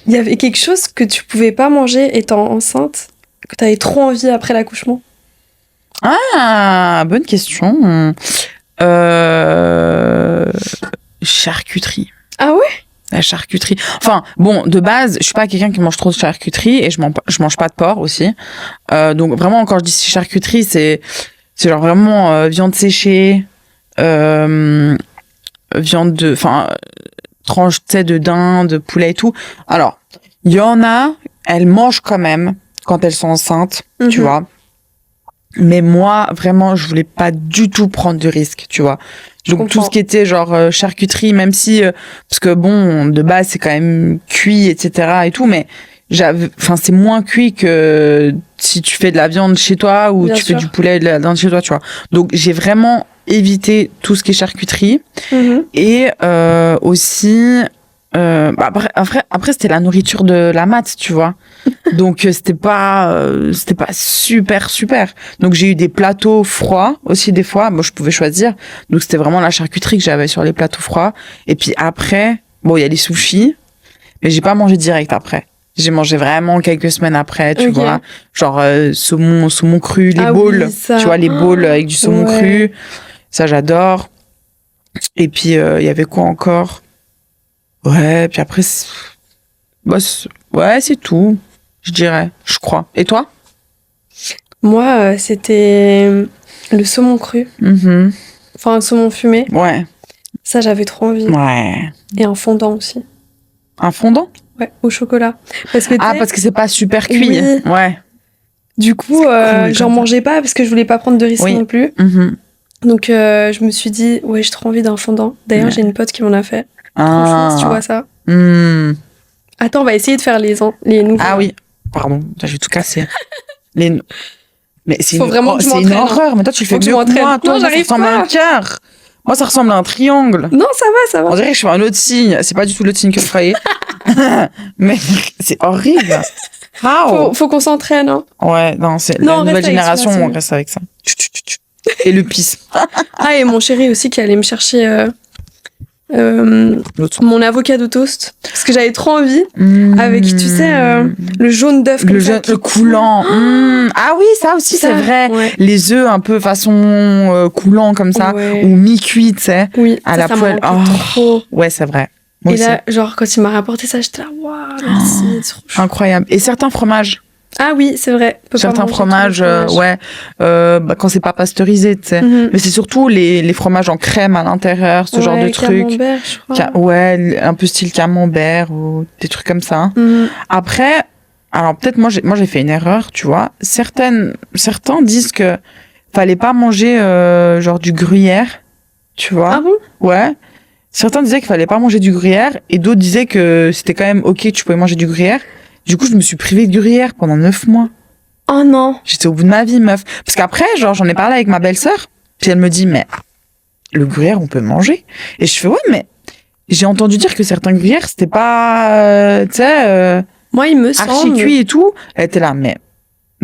Il y avait quelque chose que tu pouvais pas manger étant enceinte, que t'avais trop envie après l'accouchement? Ah, bonne question. Charcuterie. Ah ouais? La charcuterie. Enfin, bon, de base, je suis pas quelqu'un qui mange trop de charcuterie et je mange pas de porc aussi. Donc vraiment, quand je dis charcuterie, c'est genre vraiment viande séchée, viande tranche, tu sais, de dinde, de poulet et tout. Alors, il y en a, elles mangent quand même quand elles sont enceintes, tu vois. Mais moi, vraiment, je voulais pas du tout prendre de risque, tu vois. Donc tout ce qui était genre charcuterie, même si parce que bon, de base c'est quand même cuit, etc. et tout, mais c'est moins cuit que si tu fais de la viande chez toi ou Bien tu sûr. fais du poulet de la dinde chez toi, tu vois. Donc j'ai vraiment évité tout ce qui est charcuterie et aussi après c'était la nourriture de la mat, tu vois. Donc c'était pas super. Donc j'ai eu des plateaux froids aussi des fois, moi je pouvais choisir. Donc c'était vraiment la charcuterie que j'avais sur les plateaux froids et puis après, bon, il y a les sushis, mais j'ai pas mangé direct après. J'ai mangé vraiment quelques semaines après, tu vois, genre saumon cru, les bowls, tu vois, les bowls avec du saumon cru. Ça j'adore. Et puis il y avait quoi encore? Ouais, puis après c'est tout. Je dirais, je crois. Et toi? Moi, c'était le saumon cru. Enfin, le saumon fumé. Ouais. Ça, j'avais trop envie. Ouais. Et un fondant aussi. Un fondant? Ouais, au chocolat. Parce que c'est pas super cuit. Oui. Ouais. Du coup, j'en mangeais pas parce que je voulais pas prendre de risques non plus. Donc, je me suis dit, ouais, j'ai trop envie d'un fondant. D'ailleurs, j'ai une pote qui m'en a fait. Trop chou, si tu vois ça. Attends, on va essayer de faire les nouveaux. Ah oui. Pardon, je vais tout casser. Mais c'est Faut vraiment que je c'est une m'entraîne, horreur. Mais toi, tu le fais mieux que moi. Toi, ça ressemble à un cœur. Moi, ça ressemble à un triangle. Non, ça va. On dirait que je fais un autre signe. C'est pas du tout le signe que je croyais. Mais c'est horrible. Faut qu'on s'entraîne, hein. Ouais, non, c'est la nouvelle génération, on reste avec ça. Et le pisse. Ah, et mon chéri aussi qui allait me chercher mon avocado toast. Parce que j'avais trop envie. Avec, tu sais, le jaune d'œuf. Le coulant. Ah oui, ça aussi, c'est vrai. Ouais. Les œufs un peu façon coulant comme ça. Ou mi-cuit, tu sais. Oui, à la poêle. Trop. Ouais, c'est vrai. Moi et aussi. là, genre, quand il m'a rapporté ça, j'étais là, waouh, merci. C'est trop chou. Incroyable. Et certains fromages. Ah oui, c'est vrai. Certains fromages, quand c'est pas pasteurisé, tu sais. Mais c'est surtout les fromages en crème à l'intérieur, ce genre de trucs. Camembert, je crois. Ouais, un peu style camembert ou des trucs comme ça. Après, alors peut-être moi j'ai fait une erreur, tu vois. Certains disent que fallait pas manger genre du gruyère, tu vois. Ah bon? Ouais. Certains disaient qu'il fallait pas manger du gruyère et d'autres disaient que c'était quand même ok, tu pouvais manger du gruyère. Du coup, je me suis privée de gruyère pendant 9 mois. Oh non. J'étais au bout de ma vie, meuf. Parce qu'après, genre, j'en ai parlé avec ma belle-sœur. Puis elle me dit, mais le gruyère, on peut manger. Et je fais, ouais, mais j'ai entendu dire que certains gruyères, c'était pas, tu sais, moi, il me semble. Archi-cuit et tout. Elle était là, mais,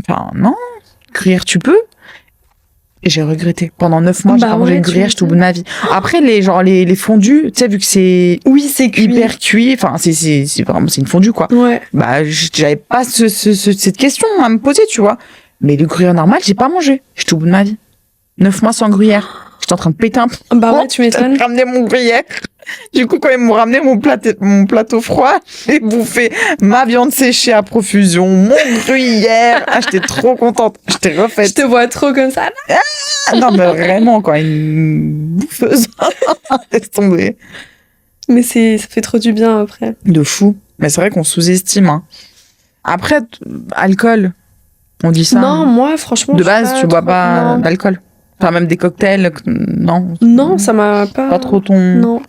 enfin, non, gruyère, tu peux. Et j'ai regretté. Pendant 9 mois, j'ai pas mangé de gruyère, j'étais au bout de ma vie. Après, les fondus, tu sais, vu que c'est. Oui, c'est cuit. Hyper cuit. Enfin, c'est vraiment, c'est une fondue, quoi. Ouais. Bah, j'avais pas cette question à me poser, tu vois. Mais le gruyère normal, j'ai pas mangé. J'étais au bout de ma vie. 9 mois sans gruyère. J'étais en train de péter un peu. Bah ouais, tu m'étonnes. J'ai ramené mon gruyère. Du coup, quand ils m'ont ramené mon plateau froid, j'ai bouffé ma viande séchée à profusion, mon gruyère. Ah, j'étais trop contente. J'étais refaite. Je te vois trop comme ça. Ah, non, mais vraiment, quoi. Une bouffeuse. Laisse tomber. Mais ça fait trop du bien après. De fou. Mais c'est vrai qu'on sous-estime. Hein. Après, alcool, on dit ça. Non, moi, franchement. De base, tu bois pas d'alcool. Enfin, même des cocktails, non. Non, ça m'a pas. Pas trop ton. Non,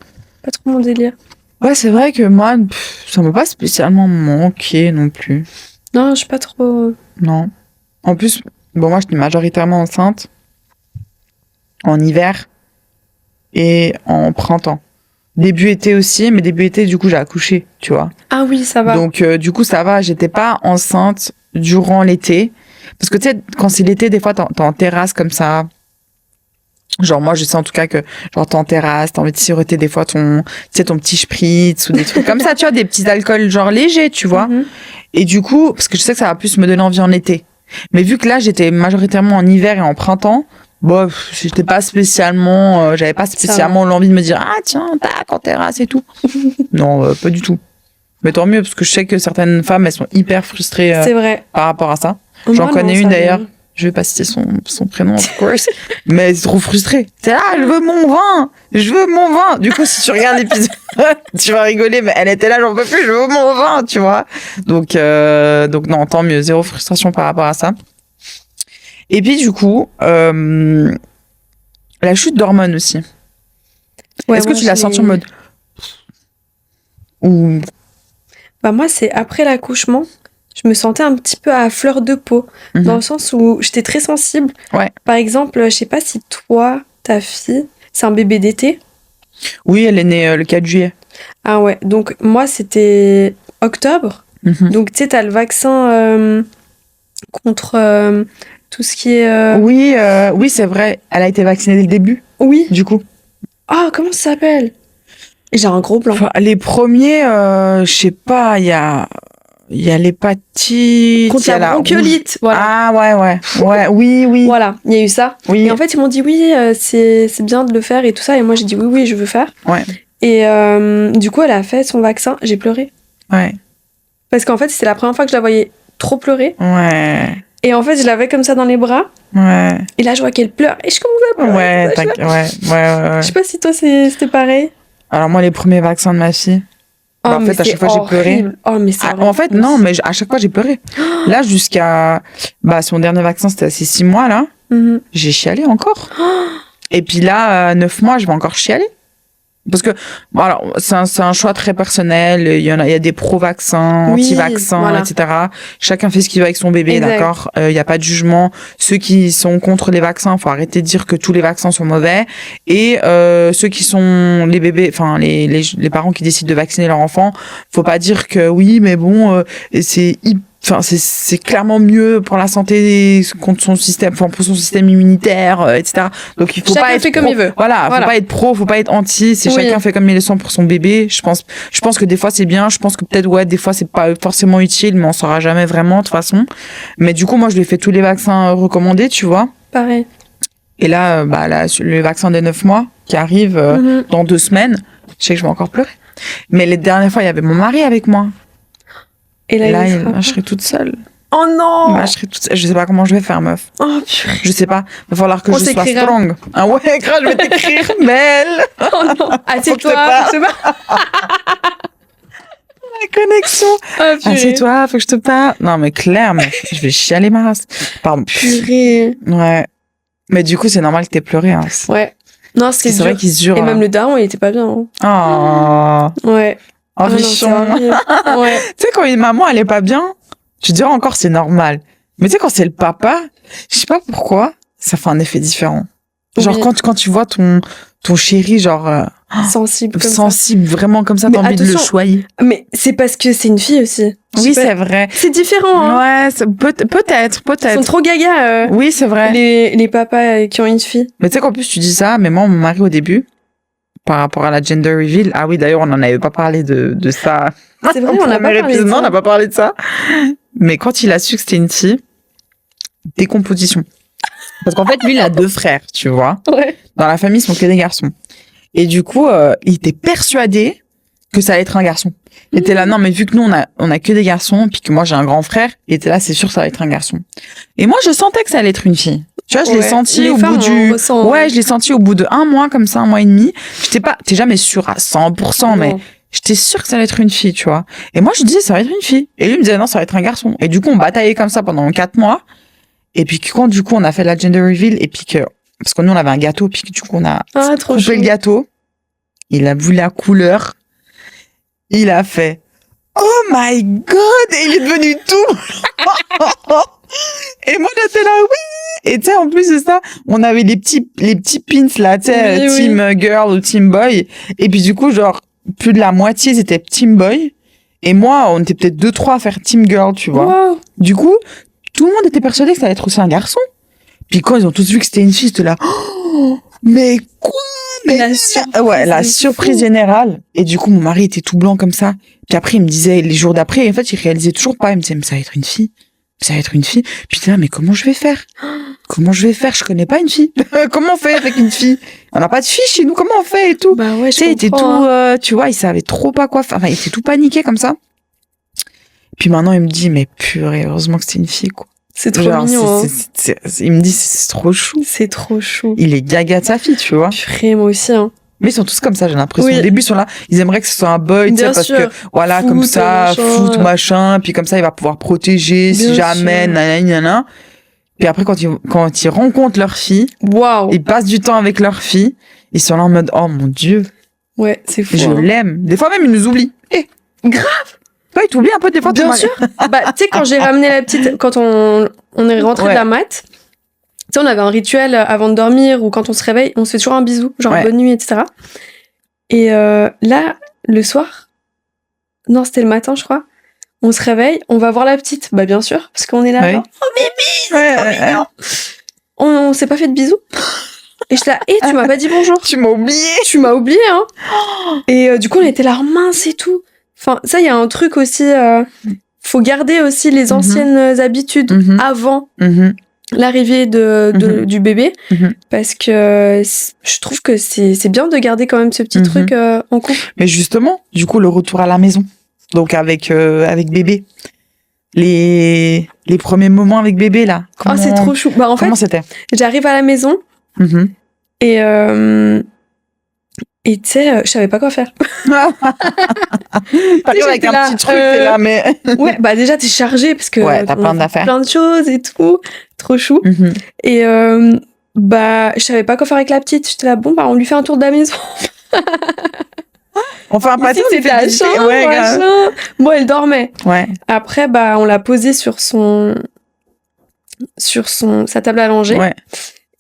pas trop mon délire. Ouais, c'est vrai que moi, ça m'a pas spécialement manqué non plus. Non, je suis pas trop. Non. En plus, bon, moi, j'étais majoritairement enceinte en hiver et en printemps. Début été aussi, mais début été, du coup, j'ai accouché, tu vois. Ah oui, ça va. Donc, du coup, ça va. J'étais pas enceinte durant l'été. Parce que, tu sais, quand c'est l'été, des fois, t'es en terrasse comme ça. Genre, moi, je sais en tout cas que, genre, t'es en terrasse, t'as envie de siroter des fois ton petit spritz ou des trucs comme ça, tu vois, des petits alcools, genre, légers, tu vois. Et du coup, parce que je sais que ça va plus me donner envie en été. Mais vu que là, j'étais majoritairement en hiver et en printemps, bon, j'étais pas spécialement, j'avais pas spécialement l'envie de me dire, ah, tiens, tac, en terrasse et tout. Non, pas du tout. Mais tant mieux, parce que je sais que certaines femmes, elles sont hyper frustrées c'est vrai. Par rapport à ça. J'en connais une d'ailleurs. Je vais pas citer son prénom, of course. Mais elle est trop frustrée. C'est là, je veux mon vin. Je veux mon vin. Du coup, si tu regardes l'épisode, tu vas rigoler, mais elle était là, j'en peux plus, je veux mon vin, tu vois. Donc non, tant mieux. Zéro frustration par rapport à ça. Et puis, du coup, la chute d'hormones aussi. Ouais, est-ce que tu l'as senti en mode, ou... Bah, moi, c'est après l'accouchement. Je me sentais un petit peu à fleur de peau, dans le sens où j'étais très sensible. Ouais. Par exemple, je sais pas si toi, ta fille, c'est un bébé d'été. Oui, elle est née le 4 juillet. Ah ouais, donc moi, c'était octobre. Donc, tu sais, t'as le vaccin contre tout ce qui est... Oui, c'est vrai. Elle a été vaccinée dès le début. Oui. Du coup. Ah, comment ça s'appelle? J'ai un gros blanc. Enfin, les premiers, je sais pas, il y a l'hépatite, contre la bronchiolite, voilà. Ah ouais, oui. Voilà, il y a eu ça. Oui. Et en fait, ils m'ont dit oui, c'est bien de le faire et tout ça. Et moi, j'ai dit oui, je veux faire. Ouais. Et du coup, elle a fait son vaccin. J'ai pleuré. Ouais. Parce qu'en fait, c'était la première fois que je la voyais trop pleurer. Ouais. Et en fait, je l'avais comme ça dans les bras. Ouais. Et là, je vois qu'elle pleure. Et je commence à pleurer. Ouais. Je sais pas si toi, c'était pareil. Alors moi, les premiers vaccins de ma fille. Oh, en fait, à chaque fois, j'ai pleuré. Oh, mais c'est en fait, non, mais à chaque fois, j'ai pleuré. Là, jusqu'à... son dernier vaccin, c'était à ces 6 mois, là. J'ai chialé encore. Et puis là, 9 mois, je vais encore chialer. Parce que, alors, c'est un choix très personnel. Il y a des pro-vaccins, anti-vaccins, etc. Chacun fait ce qu'il veut avec son bébé, d'accord? Il y a pas de jugement. Ceux qui sont contre les vaccins, faut arrêter de dire que tous les vaccins sont mauvais. Et, ceux qui sont les bébés, enfin, les parents qui décident de vacciner leur enfant, faut pas dire que oui, mais bon, c'est clairement mieux pour la santé contre son système, enfin pour son système immunitaire, etc. Donc il faut chacun pas être fait comme il veut. Voilà, faut pas être pro, faut pas être anti. C'est chacun fait comme il le sent pour son bébé. Je pense que des fois c'est bien. Je pense que peut-être des fois c'est pas forcément utile, mais on saura jamais vraiment de toute façon. Mais du coup moi je lui ai fait tous les vaccins recommandés, tu vois. Pareil. Et là, le vaccin des 9 mois qui arrive dans 2 semaines, je sais que je vais encore pleurer. Mais les dernières fois il y avait mon mari avec moi. Et là, je serai toute seule. Oh non! Je serai toute seule. Je sais pas comment je vais faire, meuf. Oh purée. Je sais pas. Va falloir que je sois strong. Ah ouais, grave, je vais t'écrire, Mel. Oh non. Assieds-toi. La connexion. Assieds-toi, faut que je te parle. Non, mais Claire, je vais chialer ma race. Pardon. Purée. Ouais. Mais du coup, c'est normal que t'aies pleuré, hein. Ouais. Non, c'est vrai qu'il se jure. Et même le daron, il était pas bien. Hein. Oh. Ouais. Oh, bichon. Ouais. Tu sais, quand une maman, elle est pas bien, tu dirais encore c'est normal. Mais tu sais, quand c'est le papa, je sais pas pourquoi, ça fait un effet différent. Genre, quand tu vois ton chéri, genre, sensible, vraiment comme ça, t'as envie de le choyer. Mais c'est parce que c'est une fille aussi. Oui, c'est vrai. C'est différent, hein. Ouais, peut-être. Ils sont trop gaga, oui, c'est vrai. Les papas qui ont une fille. Mais tu sais qu'en plus, tu dis ça, mais moi, mon mari, au début, par rapport à la gender reveal. Ah oui, d'ailleurs, on n'en avait pas parlé de ça. C'est vrai, on n'a pas parlé de ça. On n'a pas parlé de ça. Mais quand il a su que c'était une fille, décomposition. Parce qu'en fait, lui, il a 2 frères, tu vois. Ouais. Dans la famille, ils sont que des garçons. Et du coup, il était persuadé que ça allait être un garçon. Il était là, non, mais vu que nous, on a que des garçons, puis que moi, j'ai un grand frère, il était là, c'est sûr, ça va être un garçon. Et moi, je sentais que ça allait être une fille. Tu vois, je l'ai senti au bout je l'ai senti au bout de 1 mois, comme ça, 1 mois et demi. T'es jamais sûr à 100%, mais j'étais sûre que ça allait être une fille, tu vois. Et moi, je disais, ça va être une fille. Et lui me disait, non, ça va être un garçon. Et du coup, on bataillait comme ça pendant 4 mois. Et puis, quand, du coup, on a fait la gender reveal, et puis parce que nous, on avait un gâteau, puis du coup, on a coupé le gâteau. Il a vu la couleur. Il a fait, oh my god! Et il est devenu tout! Et moi, j'étais là, oui! Et tu sais, en plus de ça, on avait les petits pins là, tu sais, team girl ou team boy. Et puis du coup, genre, plus de la moitié, c'était team boy. Et moi, on était peut-être 2-3 à faire team girl, tu vois. Wow. Du coup, tout le monde était persuadé que ça allait être aussi un garçon. Puis quand ils ont tous vu que c'était une fille, c'était là, oh, Mais quoi? Mais la surprise générale. Et du coup, mon mari était tout blanc comme ça. Puis après, il me disait, les jours d'après, en fait, il réalisait toujours pas. Il me disait, mais ça va être une fille. Ça va être une fille. Puis là, mais comment je vais faire? Comment je vais faire? Je connais pas une fille. Comment on fait avec une fille? On n'a pas de fille chez nous. Comment on fait et tout? Bah ouais, tu sais, il était tout, tu vois, il savait trop pas quoi faire. Enfin, il était tout paniqué comme ça. Puis maintenant, il me dit, mais purée, heureusement que c'est une fille, quoi. C'est trop mignon. Il me dit, c'est trop chou. C'est trop chou. Il est gaga de sa fille, tu vois. Purée, moi aussi, hein. Mais ils sont tous comme ça, j'ai l'impression. Au début, ils sont là, ils aimeraient que ce soit un boy, tu sais, parce que, voilà, foot, comme ça, foot, machin, puis comme ça, il va pouvoir protéger, si jamais, nanana. Puis après, quand ils rencontrent leur fille, ils passent du temps avec leur fille, ils sont là en mode, oh mon Dieu. Ouais, c'est fou. Je l'aime. Des fois même, ils nous oublient. Grave! Toi, ils t'oublient un peu des fois. Bien sûr. Bah, tu sais, quand j'ai ramené la petite, quand on est rentré de la mat, tu sais, on avait un rituel avant de dormir ou quand on se réveille, on se fait toujours un bisou, genre bonne nuit, etc. Et là, le soir, non, c'était le matin, je crois, on se réveille, on va voir la petite. Bah, bien sûr, parce qu'on est là. Genre, oh, bébé! On s'est pas fait de bisous. Et je là, tu m'as pas dit bonjour. Tu m'as oublié. Tu m'as oublié, hein. Et du coup, on était là, mince et tout. Enfin, ça, il y a un truc aussi, faut garder aussi les anciennes habitudes avant l'arrivée du bébé, parce que je trouve que c'est bien de garder quand même ce petit truc en couple. Mais justement, du coup, le retour à la maison, donc avec bébé, les premiers moments avec bébé, là. C'est trop chou. Bah, en fait, comment c'était? J'arrive à la maison, et tu sais, je savais pas quoi faire. T'arrives avec un petit truc, t'es là, mais... Ouais, bah déjà, t'es chargée parce que... Ouais, t'as plein d'affaires. Plein de choses et tout. Trop chou. Et bah, je savais pas quoi faire avec la petite. J'étais là, bon, bah, on lui fait un tour de la maison. On fait un pâté, on fait la chambre, machin. Bon, elle dormait. Ouais. Après, bah, on l'a posée sur sa table à langer. Ouais.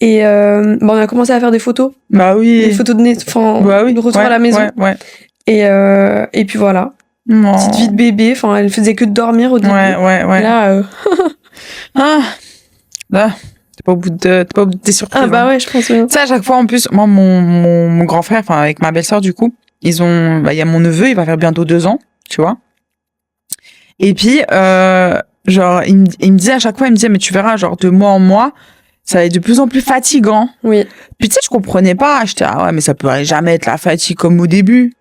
Et on a commencé à faire des photos. Bah oui. Des photos de de retour à la maison. Ouais. Et puis voilà. Non. Petite vie de bébé. Enfin, elle faisait que de dormir au début. Ouais. Et là, là, t'es pas au bout de tes surprises. Ah bah ouais, je pense bien. Tu sais, à chaque fois, en plus, moi, mon grand frère, enfin, avec ma belle-sœur, du coup, il y a mon neveu, il va faire bientôt 2 ans, tu vois. Et puis, genre, il me disait à chaque fois, mais tu verras, genre, de mois en mois, ça va être de plus en plus fatigant. Oui. Puis tu sais, je comprenais pas. J'étais, ouais, mais ça pourrait jamais être la fatigue comme au début.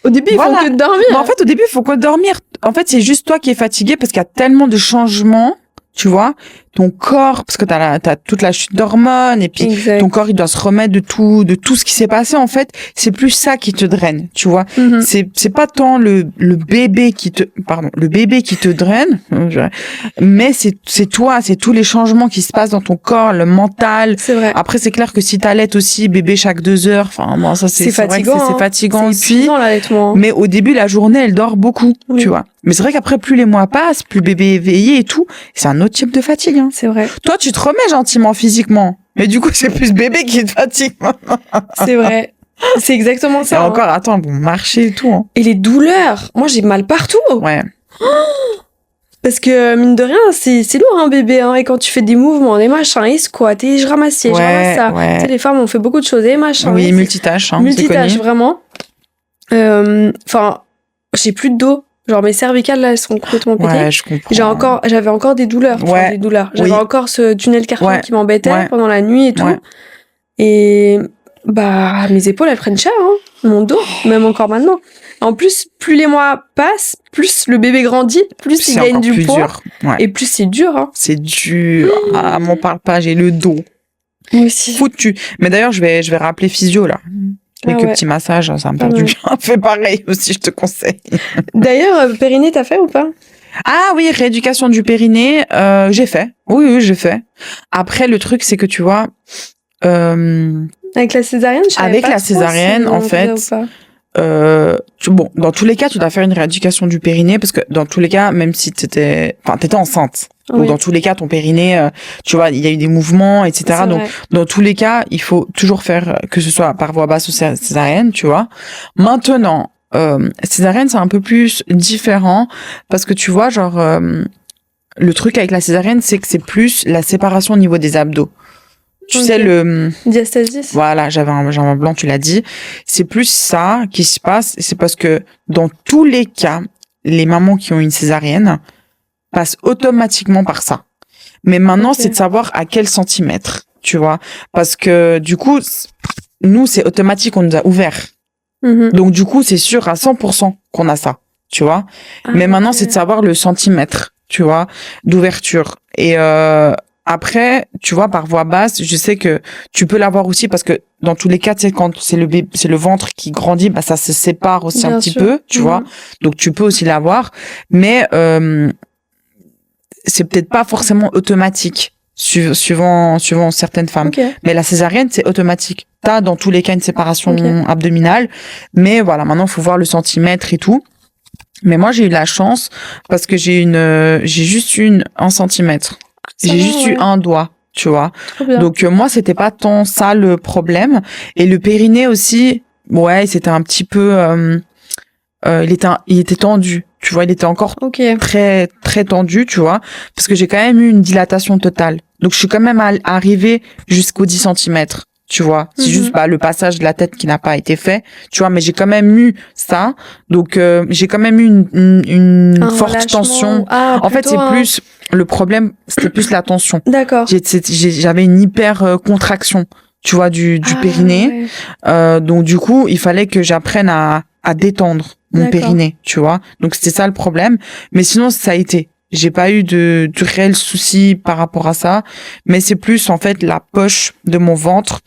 Au début, il faut que dormir. Mais en fait, au début, il faut que dormir. En fait, c'est juste toi qui es fatigué parce qu'il y a tellement de changements. Tu vois, ton corps, parce que t'as toute la chute d'hormones, et puis ton corps, il doit se remettre de tout ce qui s'est passé, en fait. C'est plus ça qui te draine, tu vois. C'est pas tant le bébé qui te draine, mais c'est toi, c'est tous les changements qui se passent dans ton corps, le mental. C'est vrai. Après, c'est clair que si t'allaites aussi bébé chaque 2 heures, enfin, bon, ça, c'est fatigant. C'est fatigant aussi. Mais au début, la journée, elle dort beaucoup, tu vois. Mais c'est vrai qu'après, plus les mois passent, plus le bébé est éveillé et tout, c'est un autre type de fatigue. Hein. C'est vrai. Toi, tu te remets gentiment physiquement. Mais du coup, c'est plus bébé qui te fatigue. C'est vrai. C'est exactement ça. Et encore, attends, bon, marcher et tout. Hein. Et les douleurs. Moi, j'ai mal partout. Ouais. Parce que, mine de rien, c'est lourd, un bébé. Hein. Et quand tu fais des mouvements, des machins, et squat, et je ramasse ci, je ramasse ça. Tu sais, les femmes, on fait beaucoup de choses, et machins. Oui, multitâche. Hein, multitâche, vraiment. Enfin, j'ai plus de dos. Genre, mes cervicales, là, elles sont complètement pétées. Ouais, je comprends. J'avais encore des douleurs. Ouais. Des douleurs. J'avais encore ce tunnel carpien qui m'embêtait pendant la nuit et tout. Ouais. Et, bah, mes épaules, elles prennent cher, hein. Mon dos, même encore maintenant. En plus, plus les mois passent, plus le bébé grandit, plus il gagne du poids. Dur. Ouais. Et plus c'est dur, hein. C'est dur. Ah, m'en parle pas, j'ai le dos. Moi aussi. Foutu. Mais d'ailleurs, je vais rappeler physio, là. Quelques petits massages, ça me fait du bien. Fais pareil aussi, je te conseille. D'ailleurs, périnée, t'as fait ou pas? Ah oui, rééducation du périnée, j'ai fait. Oui, j'ai fait. Après, le truc, c'est que tu vois... avec la césarienne, je savais avec pas la césarienne, en fait... bon, dans tous les cas, tu dois faire une rééducation du périnée parce que dans tous les cas, même si t'étais enceinte, ou dans tous les cas, ton périnée, tu vois, il y a eu des mouvements, etc. Donc, dans tous les cas, il faut toujours faire que ce soit par voie basse ou césarienne, tu vois. Maintenant, césarienne, c'est un peu plus différent parce que tu vois, genre, le truc avec la césarienne, c'est que c'est plus la séparation au niveau des abdos. Tu sais, le... diastasis. Voilà, j'avais un blanc, tu l'as dit. C'est plus ça qui se passe. C'est parce que dans tous les cas, les mamans qui ont une césarienne passent automatiquement par ça. Mais maintenant, c'est de savoir à quel centimètre, tu vois. Parce que du coup, nous, c'est automatique, on nous a ouvert. Donc du coup, c'est sûr à 100% qu'on a ça, tu vois. Mais maintenant, c'est de savoir le centimètre, tu vois, d'ouverture. Et après, tu vois, par voie basse, je sais que tu peux l'avoir aussi parce que dans tous les cas, tu sais, quand c'est le ventre qui grandit, bah ça se sépare aussi un petit peu, tu vois. Donc tu peux aussi l'avoir, mais c'est peut-être pas forcément automatique suivant certaines femmes. Mais la césarienne, c'est automatique. T'as dans tous les cas une séparation abdominale, mais voilà, maintenant faut voir le centimètre et tout. Mais moi, j'ai eu la chance parce que j'ai juste eu 1 centimètre. J'ai juste eu un doigt, tu vois. Donc moi, c'était pas tant ça le problème. Et le périnée aussi, ouais, c'était un petit peu, il était tendu, tu vois. Il était encore très très tendu, tu vois, parce que j'ai quand même eu une dilatation totale. Donc je suis quand même arrivée jusqu'aux 10 centimètres. Tu vois, c'est juste le passage de la tête qui n'a pas été fait, tu vois, mais j'ai quand même eu ça, donc j'ai quand même eu une forte tension. En fait, c'est plus le problème, c'était plus la tension. D'accord. J'avais une hyper contraction, tu vois, du périnée. Donc du coup, il fallait que j'apprenne à détendre mon périnée, tu vois. Donc c'était ça le problème, mais sinon ça a été. J'ai pas eu de réel souci par rapport à ça, mais c'est plus en fait la poche de mon ventre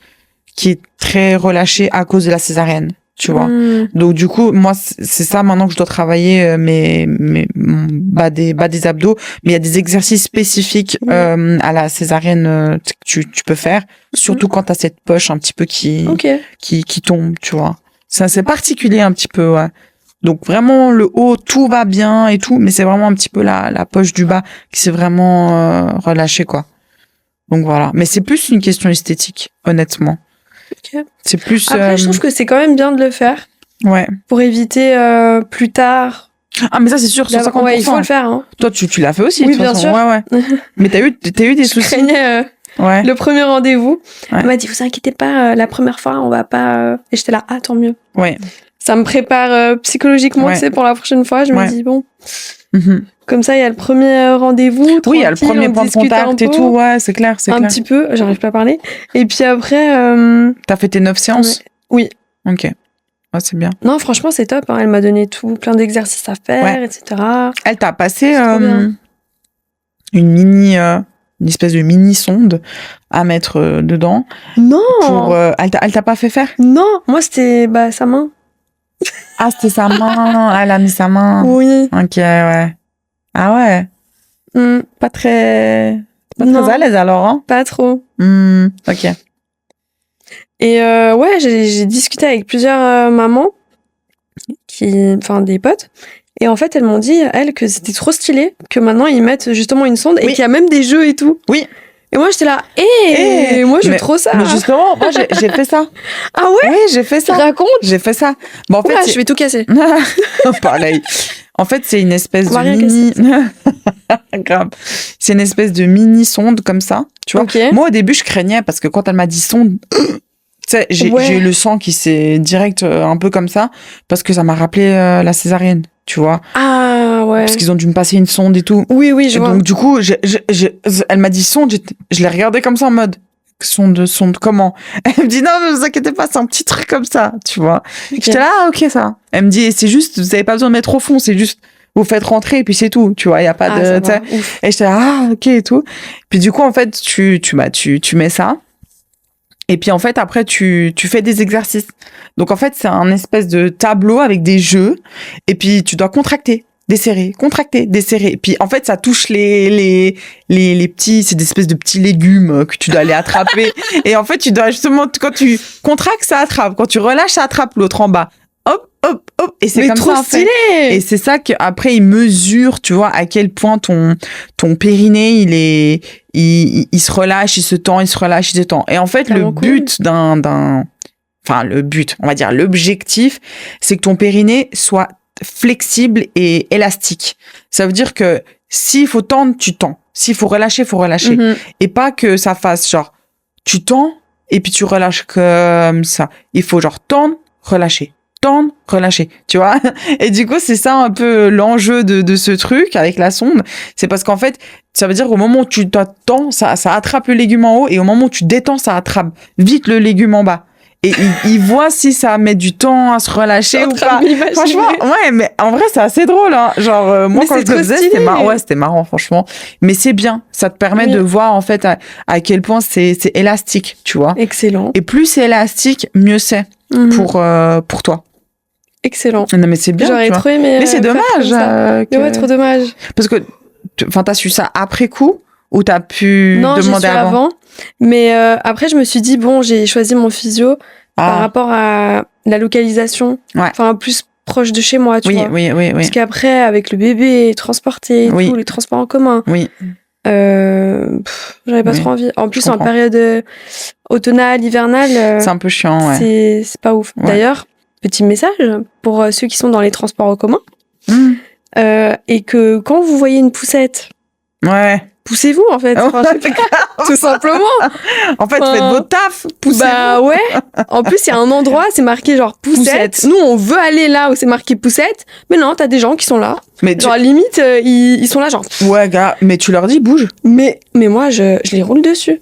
qui est très relâchée à cause de la césarienne, tu vois. Donc du coup, moi c'est ça maintenant que je dois travailler mon bas des abdos, mais il y a des exercices spécifiques à la césarienne que tu peux faire, surtout quand t'as cette poche un petit peu qui tombe, tu vois. Ça c'est particulier un petit peu, ouais. Donc vraiment le haut tout va bien et tout, mais c'est vraiment un petit peu la poche du bas qui s'est vraiment relâchée, quoi. Donc voilà, mais c'est plus une question esthétique, honnêtement. C'est plus après je trouve que c'est quand même bien de le faire. Ouais. Pour éviter plus tard. Ah mais ça c'est sûr, 150%. Ouais, il faut le faire, hein. Toi tu l'as fait aussi. Oui, bien sûr. Ouais. Mais t'as eu des soucis. Je craignais le premier rendez-vous. Elle m'a dit vous inquiétez pas, la première fois on va pas et j'étais là tant mieux. Ouais. Ça me prépare psychologiquement, tu sais, pour la prochaine fois. Je me dis, bon, comme ça, il y a le premier rendez-vous. Oui, il y a le premier point de contact et tout. Ouais, c'est clair, Un petit peu, j'arrive pas à parler. Et puis après... T'as fait tes 9 séances ? Oui. Ok. Ouais, c'est bien. Non, franchement, c'est top. Hein. Elle m'a donné plein d'exercices à faire, etc. Elle t'a passé une espèce de mini sonde à mettre dedans. Non. Elle t'a pas fait faire ? Non, moi, c'était sa main. Ah, c'était sa main. Elle a mis sa main. Oui. Ok, ouais. Ah ouais. Pas très à l'aise alors, hein? Pas trop. Ok. Et ouais, j'ai discuté avec plusieurs mamans, des potes, et en fait, elles m'ont dit, que c'était trop stylé, que maintenant ils mettent justement une sonde et qu'il y a même des jeux et tout. Oui. Et moi, j'étais là, moi, je veux trop ça. Mais justement, moi, j'ai fait ça. Ah ouais? Oui, j'ai fait ça. Raconte. J'ai fait ça. Bon, en fait, je vais tout casser. Pareil. En fait, c'est une espèce de mini... Grave. C'est une espèce de mini sonde comme ça, tu vois. Moi, au début, je craignais parce que quand elle m'a dit sonde, tu sais, j'ai eu le sang qui s'est direct un peu comme ça parce que ça m'a rappelé la césarienne, tu vois. Ah ouais. Parce qu'ils ont dû me passer une sonde et tout. Oui, je vois. Donc du coup, elle m'a dit sonde, je l'ai regardée comme ça en mode sonde comment? Elle me dit non, ne vous inquiétez pas, c'est un petit truc comme ça, tu vois. J'étais là, ok ça. Elle me dit c'est juste, vous avez pas besoin de mettre au fond, c'est juste vous faites rentrer et puis c'est tout, tu vois, il y a pas de, tu sais. Et j'étais là, ok et tout. Puis du coup en fait tu mets ça. Et puis en fait après tu fais des exercices. Donc en fait c'est un espèce de tableau avec des jeux et puis tu dois contracter, desserrer, contracter, desserrer. Puis en fait ça touche les petits, c'est des espèces de petits légumes que tu dois aller attraper. Et en fait tu dois justement, quand tu contractes ça attrape, quand tu relâches ça attrape l'autre en bas. Hop, hop, hop. Et c'est comme trop ça, en stylé. fait. Et c'est ça qu'après, ils mesurent, tu vois, à quel point ton périnée, il se relâche, il se tend, il se relâche, il se tend. Et en fait, le but on va dire, l'objectif, c'est que ton périnée soit flexible et élastique. Ça veut dire que s'il faut tendre, tu tends. S'il faut relâcher, faut relâcher. Et pas que ça fasse genre, tu tends et puis tu relâches comme ça. Il faut genre tendre, relâcher. Tendre, relâcher, tu vois. Et du coup, c'est ça un peu l'enjeu de ce truc avec la sonde. C'est parce qu'en fait, ça veut dire qu'au moment où tu tends, ça attrape le légume en haut, et au moment où tu détends, ça attrape vite le légume en bas. Et il voit si ça met du temps à se relâcher ou pas. Franchement, ouais, mais en vrai, c'est assez drôle, hein. Genre, moi, quand je le faisais, c'était marrant. Ouais, c'était marrant, franchement. Mais c'est bien. Ça te permet de voir, en fait, à quel point c'est élastique, tu vois. Excellent. Et plus c'est élastique, mieux c'est pour toi. Excellent. Non, mais c'est bien. J'aurais trop aimé. Mais c'est dommage. Mais ouais, trop dommage. Parce que, t'as su ça après coup ou t'as pu demander avant? Mais après, je me suis dit, bon, j'ai choisi mon physio par rapport à la localisation. Ouais. Enfin, plus proche de chez moi, tu vois. Oui. Parce qu'après, avec le bébé transporté et tout, les transports en commun. Oui. J'avais pas trop envie. En plus, en période automnale, hivernale. C'est un peu chiant, ouais. C'est pas ouf. Ouais. D'ailleurs, petit message pour ceux qui sont dans les transports en commun. Et que quand vous voyez une poussette, poussez-vous en fait. Enfin, tout simplement. En fait, faites votre taf, poussez-vous. Bah ouais. En plus, il y a un endroit, c'est marqué genre poussette. Nous, on veut aller là où c'est marqué poussette, mais non, t'as des gens qui sont là. Mais genre limite, ils sont là genre. Ouais, gars, mais tu leur dis bouge. Mais moi, je les roule dessus.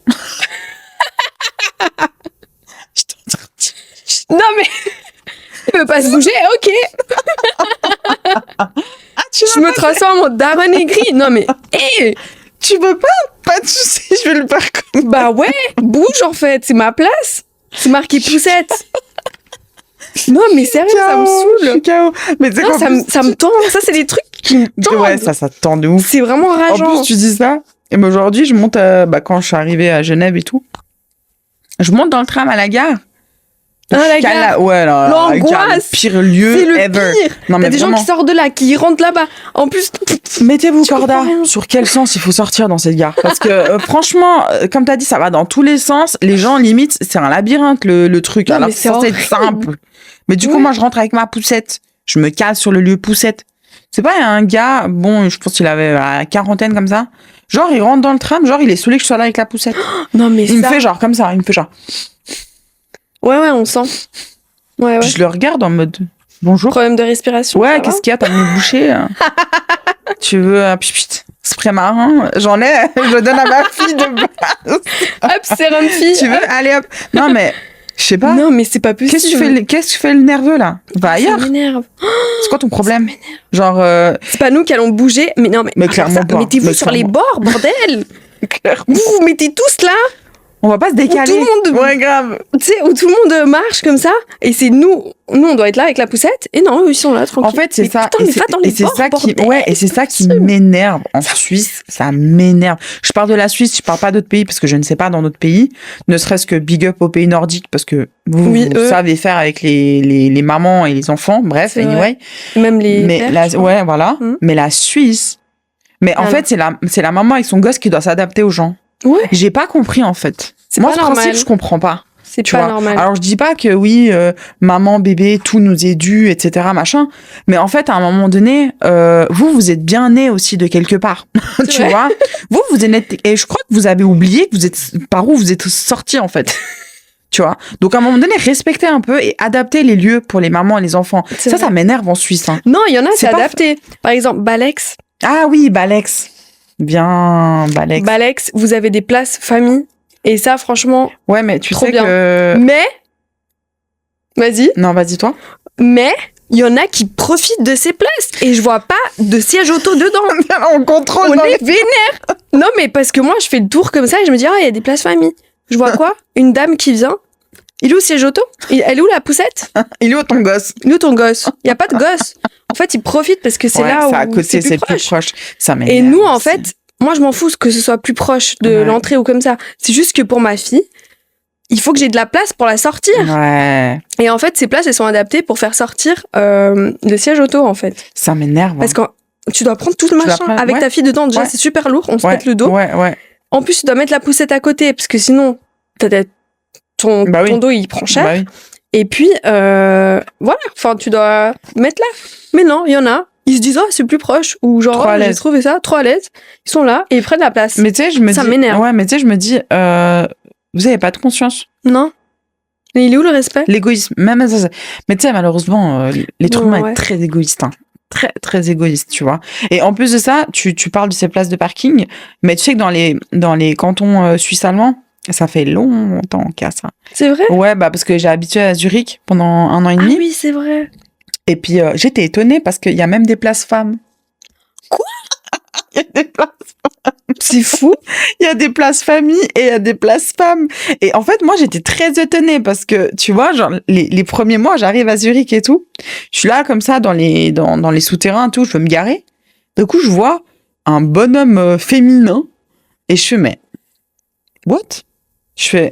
Non mais. Il veut pas se bouger, ok. Je me transforme en daronne aigrie. Non mais, tu veux pas? Pas de soucis, je vais le faire comme. Bah ouais, bouge en fait, c'est ma place. C'est marqué poussette. Non mais sérieux, ça me saoule. Je suis KO. Mais non, ça me tend. Ça c'est des trucs qui me tendent. Ouais, ça te tend de ouf. C'est vraiment rageant. En plus, tu dis ça. Et ben aujourd'hui, je monte, quand je suis arrivée à Genève et tout, je monte dans le tram à la gare. La gare. Ouais, l'angoisse. Le pire lieu c'est le ever. Pire. Non, mais t'as des gens qui sortent de là, qui rentrent là-bas. En plus, mettez-vous corda. Sur quel sens il faut sortir dans cette gare? Parce que franchement, comme t'as dit, ça va dans tous les sens. Les gens, limite, c'est un labyrinthe le truc. Alors c'est censé être simple. Mais du coup, moi, je rentre avec ma poussette. Je me cale sur le lieu poussette. C'est pas un gars, bon, je pense qu'il avait la quarantaine comme ça. Genre, il rentre dans le tram, genre, il est saoulé que je sois là avec la poussette. Non, mais il me fait genre comme ça, il me fait genre. Ouais, on sent. Ouais. Je le regarde en mode bonjour. Problème de respiration. Ouais, qu'est-ce qu'il y a? T'as me bouché. Tu veux un spray marin? J'en ai, je le donne à ma fille de base. Hop, sérum de fille. Tu veux? Allez hop. Non, mais je sais pas. Non, mais c'est pas possible. Qu'est-ce que tu fais le nerveux là? Va ailleurs. Ça m'énerve. C'est quoi ton problème? Genre. C'est pas nous qui allons bouger, mais non, mais clairement pas. Mettez-vous sur les bords, bordel. Vous mettez tous là. On va pas se décaler. Où tout le monde, ouais, grave. Tu sais, où tout le monde marche comme ça, et c'est nous, on doit être là avec la poussette, et non, eux, ils sont là, tranquilles. En fait, c'est ça. Putain, et c'est ça qui m'énerve en Suisse. Ça m'énerve. Je parle de la Suisse, je parle pas d'autres pays, parce que je ne sais pas dans d'autres pays. Ne serait-ce que big up aux pays nordiques, parce que vous savez faire avec les mamans et les enfants. Bref, anyway. Même les pères, ouais, voilà. Mais la Suisse. Mais en fait, c'est la maman avec son gosse qui doit s'adapter aux gens. Ouais. J'ai pas compris en fait. Moi, ce principe, je comprends pas. C'est pas normal. Alors, je dis pas que oui, maman, bébé, tout nous est dû, etc., machin. Mais en fait, à un moment donné, vous êtes bien né aussi de quelque part. Tu vois? Vous êtes né, et je crois que vous avez oublié que vous êtes, par où vous êtes sortis, en fait. Tu vois? Donc, à un moment donné, respectez un peu et adaptez les lieux pour les mamans et les enfants. Ça m'énerve en Suisse. Hein. Non, il y en a, c'est adapté. Par exemple, Balex. Ah oui, Balex. Bien, Balex. Balex, vous avez des places famille. Et ça, franchement. Ouais, mais tu sais bien. que. Mais. Vas-y. Non, vas-y, toi. Mais. Il y en a qui profitent de ces places. Et je vois pas de siège auto dedans. On contrôle. On est vénère. Non, mais parce que moi, je fais le tour comme ça et je me dis, il y a des places famille. Je vois quoi? Une dame qui vient. Il est où le siège auto? Elle est où la poussette? Il est où ton gosse? Il est où ton gosse? Il y a pas de gosse. En fait, ils profitent parce que c'est là où à côté, c'est plus proche. Ça m'énerve. Et nous, en fait, moi, je m'en fous que ce soit plus proche de l'entrée ou comme ça. C'est juste que pour ma fille, il faut que j'ai de la place pour la sortir. Ouais. Et en fait, ces places, elles sont adaptées pour faire sortir le siège auto, en fait. Ça m'énerve. Parce que tu dois prendre tout le machin avec ta fille dedans. Déjà, c'est super lourd. On se pète le dos. Ouais. En plus, tu dois mettre la poussette à côté parce que sinon, ton dos, il prend cher. Et puis, voilà. Enfin, tu dois mettre là. Mais non, il y en a. Ils se disent, oh, c'est plus proche. Ou genre, oh, j'ai trouvé ça trop à l'aise. Ils sont là et ils prennent la place. Mais tu sais, je me dis. Ça m'énerve. Ouais, mais tu sais, je me dis, vous avez pas de conscience. Non. Mais il est où le respect? L'égoïsme. Même ça. Mais tu sais, malheureusement, l'être humain est très égoïste. Hein. Très, très égoïste, tu vois. Et en plus de ça, tu parles de ces places de parking, mais tu sais que dans les cantons suisses allemands, ça fait longtemps qu'il y a ça. C'est vrai? Ouais, bah, parce que j'ai habitué à Zurich pendant 1 an et demi. Ah oui, c'est vrai. Et puis, j'étais étonnée parce qu'il y a même des places femmes. Quoi? Il y a des places femmes. C'est fou. Il y a des places famille et il y a des places femmes. Et en fait, moi, j'étais très étonnée parce que, tu vois, genre, les premiers mois, j'arrive à Zurich et tout. Je suis là, comme ça, dans les souterrains et tout, je veux me garer. Du coup, je vois un bonhomme féminin et je fais, mais, what? Je fais,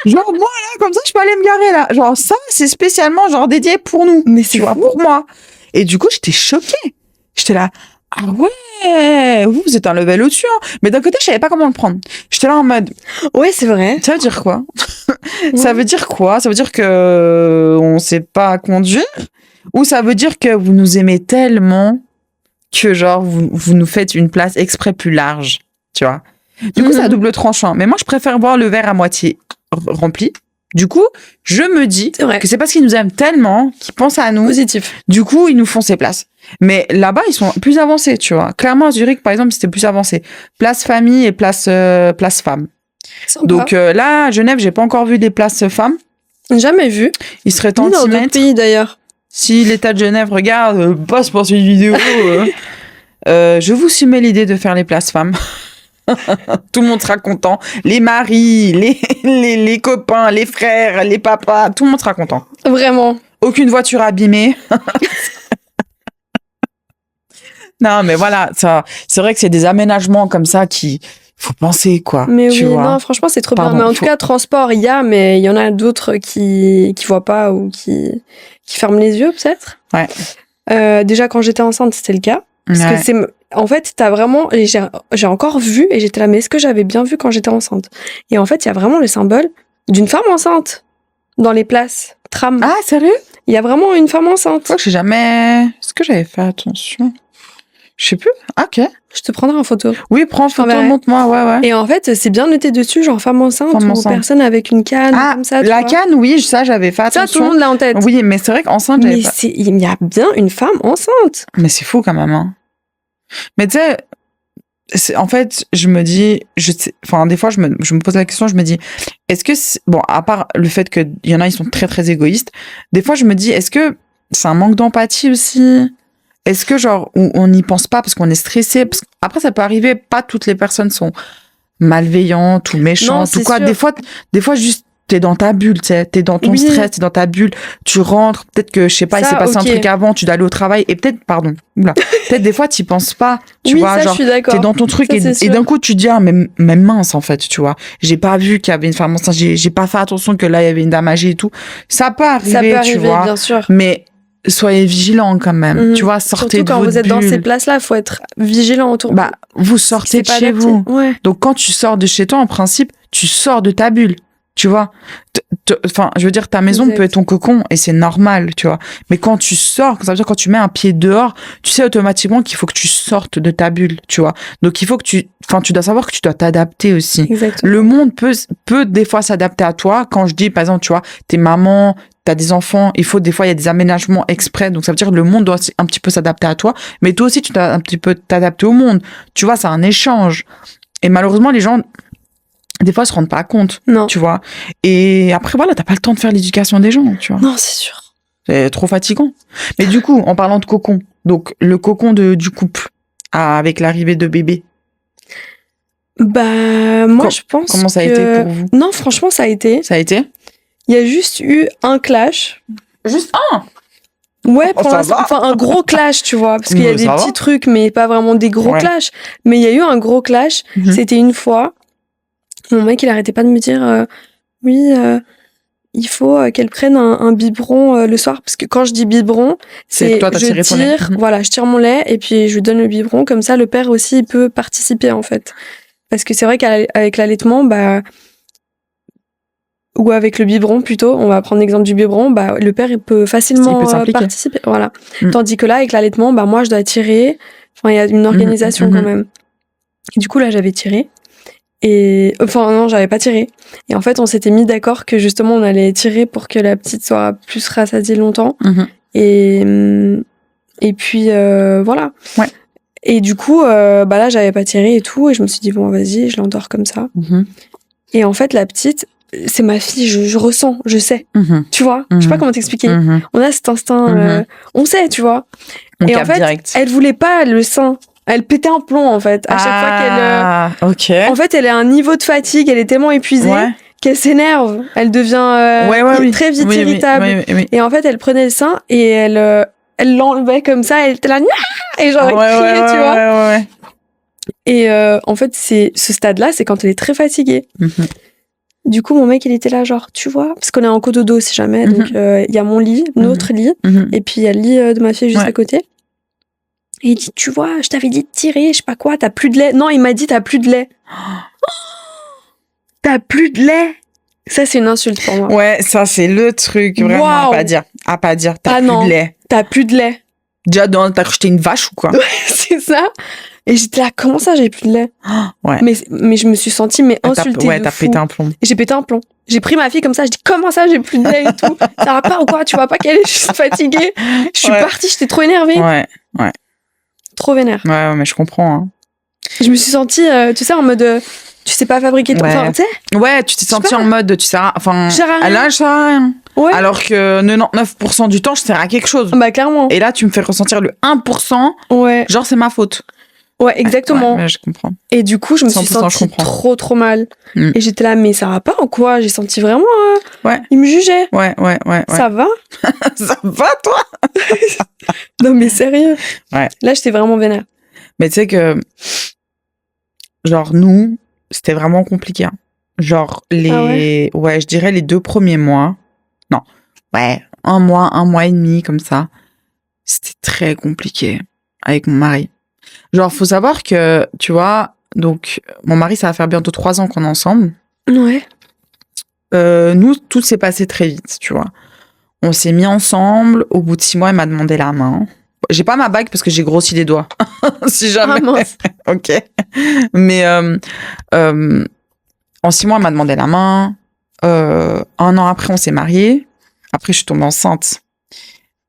genre, moi, là, comme ça, je peux aller me garer, là. Genre, ça, c'est spécialement, genre, dédié pour nous. Mais c'est fou. Pour moi. Et du coup, j'étais choquée. J'étais là, ah ouais, vous êtes un level au-dessus, hein. Mais d'un côté, je savais pas comment le prendre. J'étais là en mode, ouais, c'est vrai. Ça veut dire quoi? Ça veut dire quoi? Ça veut dire que on sait pas conduire? Ou ça veut dire que vous nous aimez tellement que, genre, vous nous faites une place exprès plus large, tu vois? Du coup, c'est à double tranchant. Mais moi, je préfère voir le verre à moitié rempli. Du coup, je me dis que c'est parce qu'ils nous aiment tellement qu'ils pensent à nous. Positif. Du coup, ils nous font ces places. Mais là-bas, ils sont plus avancés, tu vois. Clairement, à Zurich, par exemple, c'était plus avancé. Place famille et place femme. Sympa. Donc là, à Genève, j'ai pas encore vu des places femmes. Jamais vu. Il serait temps de s'y mettre. Dans d'autres pays, d'ailleurs. Si l'État de Genève regarde, passe pour cette vidéo. Je vous soumets l'idée de faire les places femmes. Tout le monde sera content. Les maris, les copains, les frères, les papas, tout le monde sera content. Vraiment. Aucune voiture abîmée. Non, mais voilà, ça, c'est vrai que c'est des aménagements comme ça qui faut penser, quoi. Mais tu vois. non, franchement, c'est trop bien. Mais en tout cas, transport, il y a, mais il y en a d'autres qui voient pas ou qui ferment les yeux, peut-être. Ouais. Déjà, quand j'étais enceinte, c'était le cas. Parce que c'est, en fait, t'as vraiment, j'ai encore vu et j'étais là, mais est-ce que j'avais bien vu quand j'étais enceinte? Et en fait, il y a vraiment le symbole d'une femme enceinte dans les places tram. Ah, sérieux? Il y a vraiment une femme enceinte. Je crois que j'ai jamais, est-ce que j'avais fait attention? Je sais plus. Ah, ok. Je te prendrai en photo. Oui, prends en photo, montre-moi, ouais. Et en fait, c'est bien noté dessus, genre femme enceinte ou personne avec une canne, comme ça. La canne, oui, ça, j'avais fait attention. Ça, tout le monde l'a en tête. Oui, mais c'est vrai qu'enceinte, j'avais pas. Mais il y a bien une femme enceinte. Mais c'est fou quand même, hein. Mais tu sais, en fait, je me dis, des fois, je me pose la question, je me dis, est-ce que, bon, à part le fait qu'il y en a, ils sont très, très égoïstes, des fois, je me dis, est-ce que c'est un manque d'empathie aussi? Est-ce que, genre, on n'y pense pas parce qu'on est stressé? Parce qu'après, ça peut arriver, pas toutes les personnes sont malveillantes ou méchantes ou quoi. Sûr. Des fois, juste, t'es dans ta bulle, tu sais, t'es dans ton stress, t'es dans ta bulle, tu rentres, peut-être que, je sais pas, il s'est passé un truc avant, tu dois aller au travail, et peut-être, peut-être des fois, t'y penses pas, tu vois, genre, t'es dans ton truc, et d'un coup, tu te dis, ah, mais mince, en fait, tu vois, j'ai pas vu qu'il y avait une femme enceinte, j'ai pas fait attention que là, il y avait une dame âgée et tout. Ça peut arriver, tu vois. Bien sûr. Mais, soyez vigilants quand même, tu vois, sortez surtout de votre quand vous êtes bulle. dans ces places-là, faut être vigilant autour. Vous sortez de chez vous. Ouais. Donc quand tu sors de chez toi, en principe, tu sors de ta bulle, tu vois. Enfin, je veux dire, ta maison peut être ton cocon et c'est normal, tu vois. Mais quand tu sors, ça veut dire quand tu mets un pied dehors, tu sais automatiquement qu'il faut que tu sortes de ta bulle, tu vois. Donc il faut que tu dois savoir que tu dois t'adapter aussi. Exactement. Le monde peut des fois s'adapter à toi. Quand je dis, par exemple, tu vois, t'es maman, t'as des enfants, des fois, il y a des aménagements exprès. Donc, ça veut dire que le monde doit un petit peu s'adapter à toi. Mais toi aussi, tu dois un petit peu t'adapter au monde. Tu vois, c'est un échange. Et malheureusement, les gens, des fois, se rendent pas compte. Non. Tu vois. Et après, voilà, t'as pas le temps de faire l'éducation des gens, tu vois. Non, c'est sûr. C'est trop fatigant. Mais du coup, en parlant de cocon, donc, le cocon du couple, avec l'arrivée de bébé. Moi, je pense Comment ça a été pour vous? Non, franchement, ça a été. Ça a été? Il y a juste eu un clash. Juste un? Ouais, pour l'instant. Enfin, un gros clash, tu vois. Parce qu'il y a des petits trucs, mais pas vraiment des gros clashs. Mais il y a eu un gros clash. C'était une fois. Mon mec, il arrêtait pas de me dire, oui, il faut qu'elle prenne un biberon le soir. Parce que quand je dis biberon, c'est toi, je tire, voilà, je tire mon lait et puis je lui donne le biberon. Comme ça, le père aussi, il peut participer, en fait. Parce que c'est vrai qu'avec l'allaitement, ou avec le biberon plutôt, on va prendre l'exemple du biberon, bah, le père il peut facilement participer. Voilà. Tandis que là, avec l'allaitement, bah, moi je dois tirer. Enfin, il y a une organisation quand même. Et du coup, là, j'avais tiré. Et enfin, non, j'avais pas tiré. Et en fait, on s'était mis d'accord que justement, on allait tirer pour que la petite soit plus rassasiée longtemps. Et puis, voilà. Ouais. Et du coup, bah là, j'avais pas tiré et tout. Et je me suis dit, bon, vas-y, je l'endors comme ça. Et en fait, la petite, c'est ma fille, je ressens, je sais. Tu vois, je sais pas comment t'expliquer. On a cet instinct, on sait, tu vois. Et en fait, elle voulait pas le sein. Elle pétait un plomb, en fait. À chaque fois qu'elle... En fait, elle a un niveau de fatigue, elle est tellement épuisée qu'elle s'énerve. Elle devient très vite irritable. Et en fait, elle prenait le sein et elle l'enlevait comme ça. Elle était là, et genre, elle criait, tu vois. Et en fait, ce stade-là, c'est quand elle est très fatiguée. Du coup, mon mec, il était là, genre, tu vois, parce qu'on est en cododo, si jamais. Donc, il y a mon lit, notre lit, et puis il y a le lit de ma fille juste à côté. Et il dit, tu vois, je t'avais dit de tirer, je sais pas quoi, t'as plus de lait. Non, il m'a dit, t'as plus de lait. T'as plus de lait. Ça, c'est une insulte pour moi. Ouais, ça, c'est le truc, vraiment, à pas dire. T'as plus de lait. T'as plus de lait. Déjà, t'as cru que j'étais une vache ou quoi? Ouais, c'est ça. Et j'étais là, comment ça, j'ai plus de lait? Ouais. Mais je me suis sentie, insultée. Ouais, t'as pété un plomb. J'ai pété un plomb. J'ai pris ma fille comme ça, je dis, comment ça, j'ai plus de lait et tout? Ça va pas ou quoi? Tu vois pas qu'elle est juste fatiguée? Je suis partie, j'étais trop énervée. Ouais. Trop vénère. Ouais, mais je comprends. Hein. Je me suis sentie, tu sais, en mode, tu sais pas fabriquer ton... Enfin, tu sais? Ouais, tu t'es sentie en mode, tu sais, enfin... Je sers à rien. Là, je sers à rien. Ouais. Alors que 99% du temps, je sers à quelque chose. Bah, clairement. Et là, tu me fais ressentir le 1%. Ouais. Genre, c'est ma faute. Ouais, exactement. Ouais, je comprends. Et du coup, je me suis sentie trop mal. Et j'étais là, mais ça va pas ou quoi? J'ai senti vraiment... il me jugeait. Ouais. Ça va? Ça va, toi? Non, mais sérieux. Ouais. Là, j'étais vraiment vénère. Mais tu sais que... Genre, nous, c'était vraiment compliqué. Hein. Genre, ouais, je dirais les 2 premiers mois. Non. Ouais, un mois et demi, comme ça. C'était très compliqué avec mon mari. Genre, faut savoir que, tu vois, donc, mon mari, ça va faire bientôt 3 ans qu'on est ensemble. Ouais. Nous, tout s'est passé très vite, tu vois. On s'est mis ensemble. Au bout de 6 mois, il m'a demandé la main. J'ai pas ma bague parce que j'ai grossi les doigts. Si jamais. Ah, mince. Ok. Mais en 6 mois, il m'a demandé la main. 1 an après, on s'est mariés. Après, je suis tombée enceinte.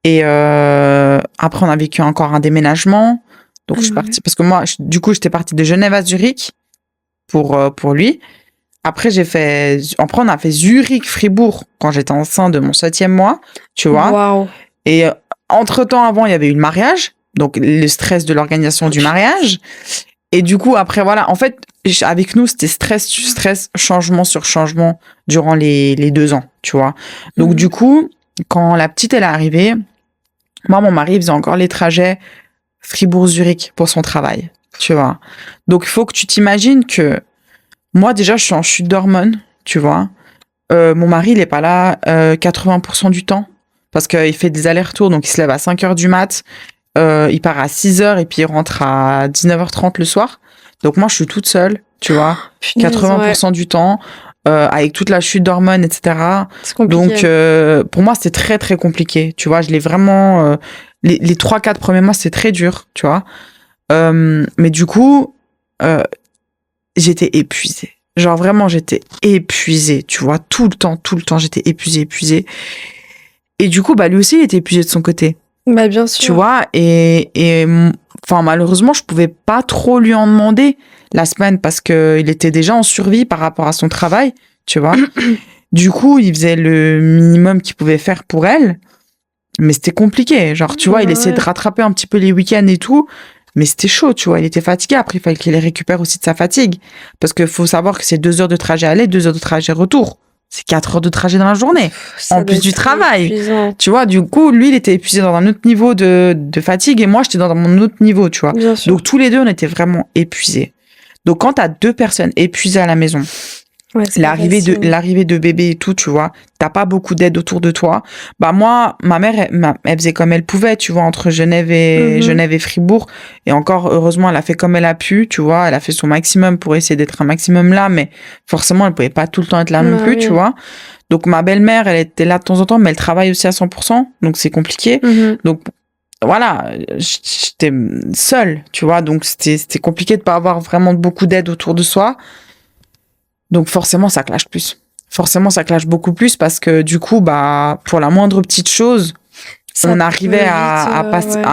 Et après, on a vécu encore un déménagement. Donc, je suis partie. Parce que moi, du coup, j'étais partie de Genève à Zurich pour lui. Après, après, on a fait Zurich-Fribourg quand j'étais enceinte de mon 7e mois. Tu vois. Waouh. Et entre-temps, avant, il y avait eu le mariage. Donc, le stress de l'organisation du mariage. Et du coup, après, voilà. En fait, avec nous, c'était stress, changement sur changement durant les 2 ans, tu vois. Donc, du coup, quand la petite, elle est arrivée, moi, mon mari, il faisait encore les trajets Fribourg-Zurich pour son travail, tu vois. Donc, il faut que tu t'imagines que moi, déjà, je suis en chute d'hormones, tu vois. Mon mari, il est pas là 80% du temps parce qu'il fait des allers-retours. Donc, il se lève à 5h du mat'. Il part à 6h et puis il rentre à 19h30 le soir. Donc, moi, je suis toute seule, tu vois. 80% du temps. Avec toute la chute d'hormones, etc. C'est compliqué. Donc, pour moi, c'était très, très compliqué. Tu vois, je l'ai vraiment... les 3-4 premiers mois, c'était très dur, tu vois. Mais du coup, j'étais épuisée. Genre, vraiment, j'étais épuisée, tu vois. Tout le temps, j'étais épuisée. Et du coup, bah, lui aussi, il était épuisé de son côté. Bah, bien sûr. Tu vois, et enfin, malheureusement, je pouvais pas trop lui en demander la semaine parce qu'il était déjà en survie par rapport à son travail, tu vois. Du coup, il faisait le minimum qu'il pouvait faire pour elle, mais c'était compliqué. Genre, tu vois, il essayait de rattraper un petit peu les week-ends et tout, mais c'était chaud, tu vois. Il était fatigué. Après, il fallait qu'il récupère aussi de sa fatigue. Parce qu'il faut savoir que c'est 2 heures de trajet aller, 2 heures de trajet retour. C'est 4 heures de trajet dans la journée. En plus du travail. Épuisant. Tu vois, du coup, lui, il était épuisé dans un autre niveau de fatigue et moi, j'étais dans mon autre niveau, tu vois. Donc, tous les deux, on était vraiment épuisés. Donc, quand t'as 2 personnes épuisées à la maison, Ouais, l'arrivée de bébé et tout, tu vois, t'as pas beaucoup d'aide autour de toi. Bah moi, ma mère, elle faisait comme elle pouvait, tu vois, entre Genève et Fribourg. Et encore, heureusement, elle a fait comme elle a pu, tu vois, elle a fait son maximum pour essayer d'être un maximum là, mais forcément, elle pouvait pas tout le temps être là non plus, tu vois. Donc ma belle-mère, elle était là de temps en temps, mais elle travaille aussi à 100%, donc c'est compliqué. Donc voilà, j'étais seule, tu vois, donc c'était compliqué de pas avoir vraiment beaucoup d'aide autour de soi. Donc forcément, ça clash plus. Forcément, ça clash beaucoup plus parce que du coup, bah, pour la moindre petite chose, on arrivait à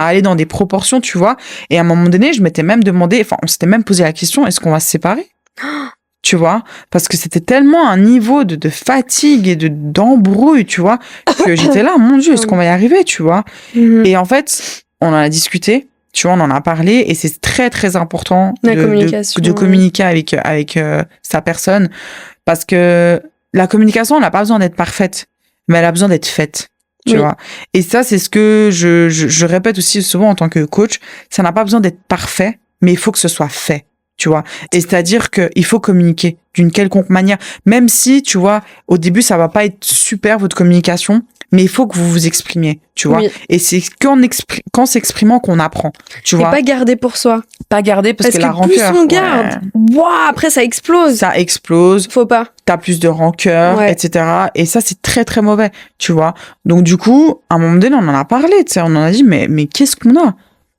aller dans des proportions, tu vois. Et à un moment donné, je m'étais même demandé, enfin, on s'était même posé la question, est-ce qu'on va se séparer? Tu vois, parce que c'était tellement un niveau de fatigue et d'embrouille, tu vois, que j'étais là, mon Dieu, est-ce qu'on va y arriver, tu vois. Et en fait, on en a discuté. Tu vois, on en a parlé et c'est très, très important de communiquer avec sa personne parce que la communication, elle n'a pas besoin d'être parfaite, mais elle a besoin d'être faite, tu vois. Et ça, c'est ce que je répète aussi souvent en tant que coach. Ça n'a pas besoin d'être parfait, mais il faut que ce soit fait, tu vois. Et c'est-à-dire qu'il faut communiquer d'une quelconque manière, même si, tu vois, au début, ça va pas être super, votre communication, mais il faut que vous vous exprimiez, tu vois. Et c'est qu'en s'exprimant qu'on apprend, tu vois. Et pas garder pour soi. Pas garder parce que la rancœur. Plus on garde, après ça explose. Ça explose. Faut pas. T'as plus de rancœur, etc. Et ça, c'est très, très mauvais, tu vois. Donc, du coup, à un moment donné, on en a parlé, tu sais, on en a dit, mais qu'est-ce qu'on a?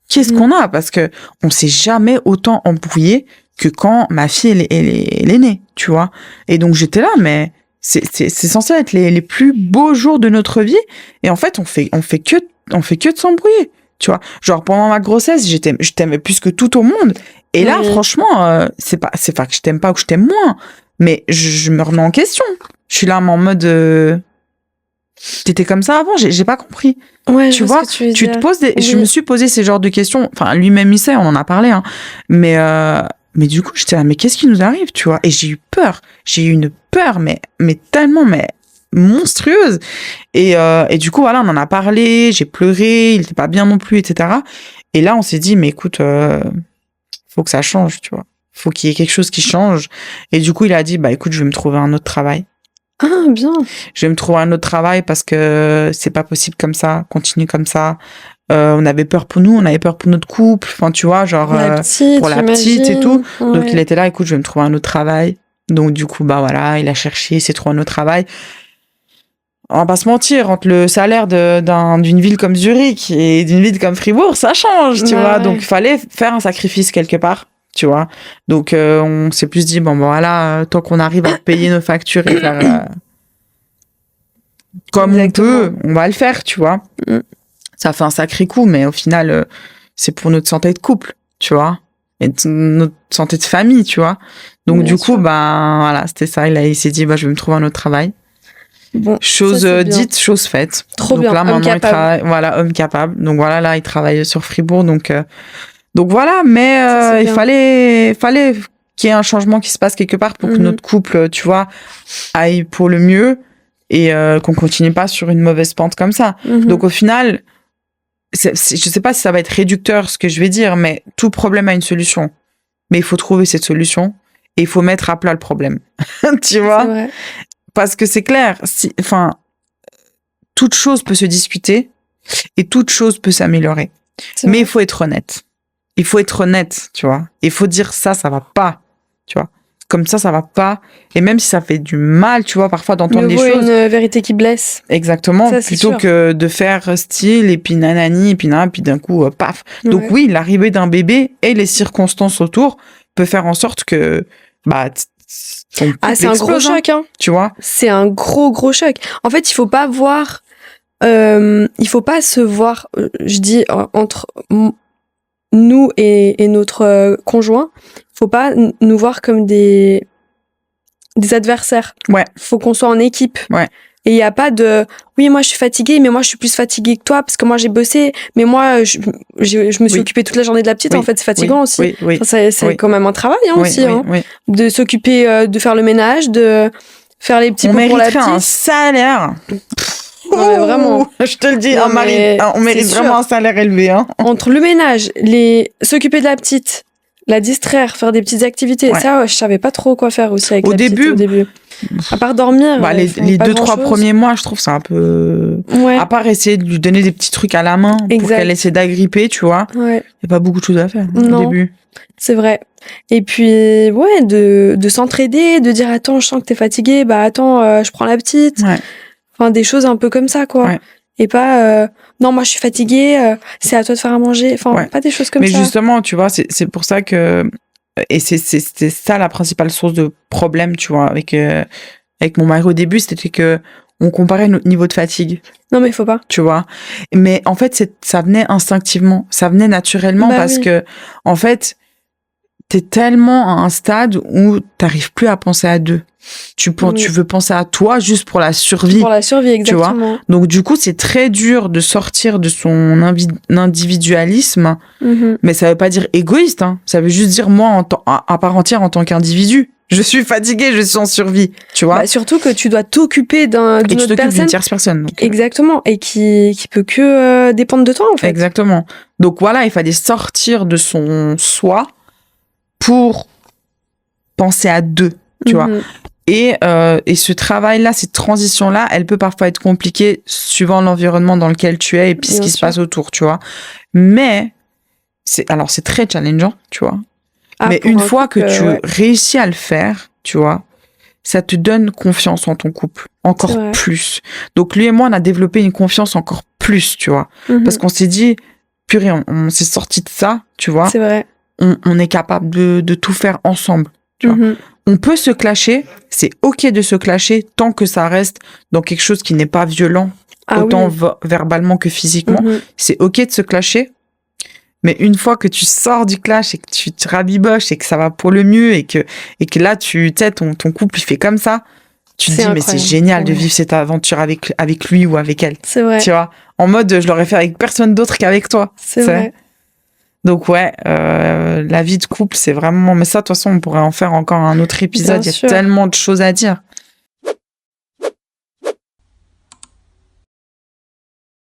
Qu'est-ce qu'on a? Parce que on s'est jamais autant embrouillé que quand ma fille, elle est née, tu vois. Et donc, j'étais là, mais c'est censé être les plus beaux jours de notre vie. Et en fait, on fait que de s'embrouiller, tu vois. Genre, pendant ma grossesse, je t'aimais plus que tout au monde. Et là, franchement, c'est pas que je t'aime pas ou que je t'aime moins, mais je me remets en question. Je suis là en mode, t'étais comme ça avant, j'ai pas compris. Ouais, tu vois, tu te poses je me suis posé ces genres de questions. Enfin, lui-même, il sait, on en a parlé, hein. Mais du coup, j'étais là, mais qu'est-ce qui nous arrive, tu vois? Et j'ai eu peur. J'ai eu une peur, mais tellement, monstrueuse. Et du coup, voilà, on en a parlé, j'ai pleuré, il était pas bien non plus, etc. Et là, on s'est dit, mais écoute, faut que ça change, tu vois. Faut qu'il y ait quelque chose qui change. Et du coup, il a dit, bah écoute, je vais me trouver un autre travail. Ah, bien. Je vais me trouver un autre travail parce que c'est pas possible comme ça, continue comme ça. On avait peur pour nous, on avait peur pour notre couple, enfin tu vois, genre pour la petite et tout. Ouais. Donc il était là, écoute, je vais me trouver un autre travail. Donc du coup, bah voilà, il a cherché, il s'est trouvé un autre travail. On va pas se mentir, entre le salaire d'une ville comme Zurich et d'une ville comme Fribourg, ça change, tu vois. Donc il fallait faire un sacrifice quelque part, tu vois. Donc on s'est plus dit, bon voilà, tant qu'on arrive à payer nos factures et faire comme on peut, on va le faire, tu vois. Ça fait un sacré coup, mais au final, c'est pour notre santé de couple, tu vois, et notre santé de famille, tu vois. Donc du coup, ben voilà, c'était ça. Il s'est dit, bah je vais me trouver un autre travail. Bon, chose dite, chose faite. Trop donc bien. Là, maintenant, il travaille, voilà, homme capable. Donc voilà, là, il travaille sur Fribourg. Donc voilà, mais il fallait qu'il y ait un changement qui se passe quelque part pour que notre couple, tu vois, aille pour le mieux et qu'on continue pas sur une mauvaise pente comme ça. Donc au final, je sais pas si ça va être réducteur ce que je vais dire, mais tout problème a une solution. Mais il faut trouver cette solution et il faut mettre à plat le problème. Tu vois? Vrai. Parce que c'est clair, toute chose peut se discuter et toute chose peut s'améliorer. Mais il faut être honnête. Il faut être honnête, tu vois. Il faut dire ça va pas, tu vois. Comme ça va pas. Et même si ça fait du mal, tu vois, parfois d'entendre les choses. Une vérité qui blesse. Exactement. Ça, plutôt que de faire style et puis nanani et puis puis d'un coup, paf. Donc oui, l'arrivée d'un bébé et les circonstances autour peut faire en sorte que, c'est un gros choc, hein. Tu vois. C'est un gros choc. En fait, il faut pas se voir, je dis, entre nous et notre conjoint, faut pas nous voir comme des adversaires. Ouais. Faut qu'on soit en équipe. Ouais. Et il y a pas de oui, moi je suis fatiguée, mais moi je suis plus fatiguée que toi parce que moi j'ai bossé, mais moi je me suis occupée toute la journée de la petite. En fait, c'est fatigant aussi. Enfin, c'est quand même un travail aussi, de s'occuper, de faire le ménage, de faire les petits pots pour la petite. On mériterait un salaire. Ouais, vraiment. Je te le dis, on mérite vraiment un salaire élevé. Hein. Entre le ménage, s'occuper de la petite, La distraire, faire des petites activités. Ouais. Ça, je savais pas trop quoi faire aussi avec au début. À part dormir. Les 2-3 premiers mois, je trouve c'est un peu. Ouais. À part essayer de lui donner des petits trucs à la main pour qu'elle essaie d'agripper, tu vois. Ouais. Il n'y a pas beaucoup de choses à faire au début. C'est vrai. Et puis, ouais, de s'entraider, de dire attends, je sens que t'es fatiguée, bah attends, je prends la petite. Ouais. Enfin, des choses un peu comme ça, quoi. Ouais. Et pas non, moi je suis fatiguée, c'est à toi de faire à manger. Enfin, pas des choses comme ça. Mais justement, tu vois, c'est pour ça que. Et c'est ça la principale source de problème, tu vois, avec mon mari au début, c'était que on comparait notre niveau de fatigue. Non, mais il faut pas. Tu vois. Mais en fait, ça venait instinctivement, ça venait naturellement parce que, en fait, t'es tellement à un stade où t'arrives plus à penser à deux. Tu veux penser à toi juste pour la survie. Pour la survie, exactement. Tu vois. Donc, du coup, c'est très dur de sortir de son individualisme. Mm-hmm. Mais ça veut pas dire égoïste, hein. Ça veut juste dire moi, à part entière, en tant qu'individu. Je suis fatiguée, je suis en survie. Tu vois. Surtout que tu dois t'occuper d'une autre personne. D'une tierce personne. Donc, exactement. Et qui peut que dépendre de toi, en fait. Exactement. Donc, voilà, il fallait sortir de son soi pour penser à deux. Tu vois. Et ce travail-là, cette transition-là, elle peut parfois être compliquée suivant l'environnement dans lequel tu es et puis ce qui se passe autour, tu vois. Mais, c'est très challengeant, tu vois. Mais une fois que tu réussis à le faire, tu vois, ça te donne confiance en ton couple, encore plus. Donc, lui et moi, on a développé une confiance encore plus, tu vois. Parce qu'on s'est dit, purée, on s'est sorti de ça, tu vois. C'est vrai. On est capable de tout faire ensemble, tu vois. On peut se clasher, c'est ok de se clasher tant que ça reste dans quelque chose qui n'est pas violent, autant verbalement que physiquement. C'est ok de se clasher, mais une fois que tu sors du clash et que tu te rabiboches et que ça va pour le mieux et que là, ton couple il fait comme ça, tu te dis mais c'est génial de vivre cette aventure avec lui ou avec elle. C'est vrai. Tu vois, en mode je l'aurais fait avec personne d'autre qu'avec toi. C'est vrai. Donc la vie de couple, c'est vraiment... Mais ça, de toute façon, on pourrait en faire encore un autre épisode. Il y a tellement de choses à dire.